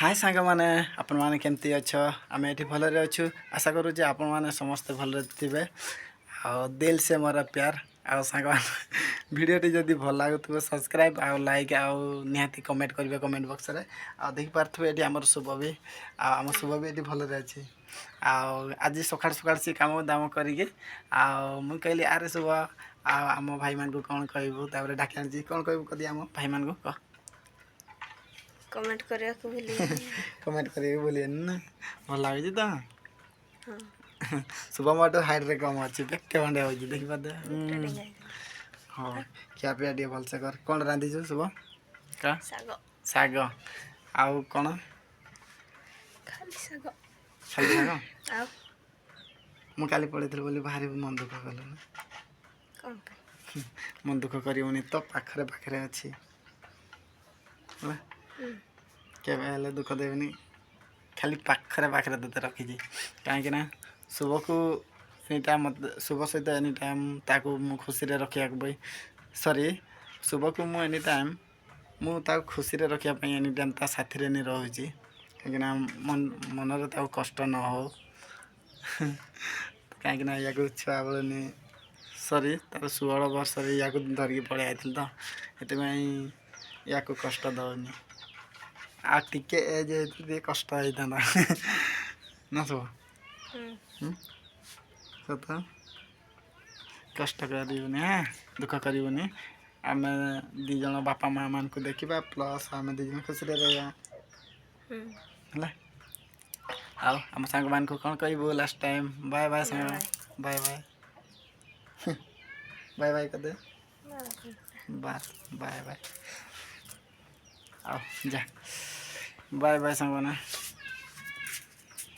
हाय सांग मैंने आपण मैंने केमती अच्छ आम ये भलरे अच्छु आशा करूँ आपण मैंने समस्ते भलरे थे आ दिल से मोर प्यार आ सांग भिडटी जदि भल लगुव सब्सक्राइब आ लाइक आ निहाती कमेंट करेंगे कमेंट बक्स रे आ देखि पार्थ्वे ये आम शुभ भी आम शुभ भी ये भलरे अच्छे आज सकाल सकाल सी कम दाम करेंगे मुझे कहली आरे शुभ आम भाई मान को कौन कहबू डाक आनी कौन कहबू कदी आम भाई मान को कह कमेंट करिया को भूली कमेंट करेंगे बोलिए ना भल लगे तो हां शुभ मोट हाइट रे कम अच्छे बेके भंडे हो देखी पाते हाँ क्या पिया टे भलसे कर कौन रांधीछु शुभ का साग साग आउ कौन खाली साग खाली साग आ मु काली पड़े बोली भारी मन दुख कल ना कौन पे मन दुख करी तो पाखरे पाखरे अच्छी केवे दुख देवनी खाली पाखरे पाखरे तोते रखी कहीं शुभ को मत शुभ सहित एनी टाइम ताकू मु खुशी रे रखा भाई सॉरी शुभ को मु एनी टाइम मु खुशी रे रखा एनी टाइम ता साथी रे नहीं रही कहीं मन मनरे कष्ट न हो कहीं या छुआ बेले सॉरी तार 16 वर्ष या धरिकी पड़े आई तो या कष्ट दौनी आ टिके एज कष्ट होता ना सब सत कष्ट करूनी हाँ दुख करूनी आम दीज बापा माँ मान को देखा प्लस आम दीज खुशी रहा आम सांग मान को कौन कहबू लास्ट टाइम बाय बाय सांग बाय बाय बाय बाय कर दे बाय बाय बाय आओ जा बाय बाय सांग ना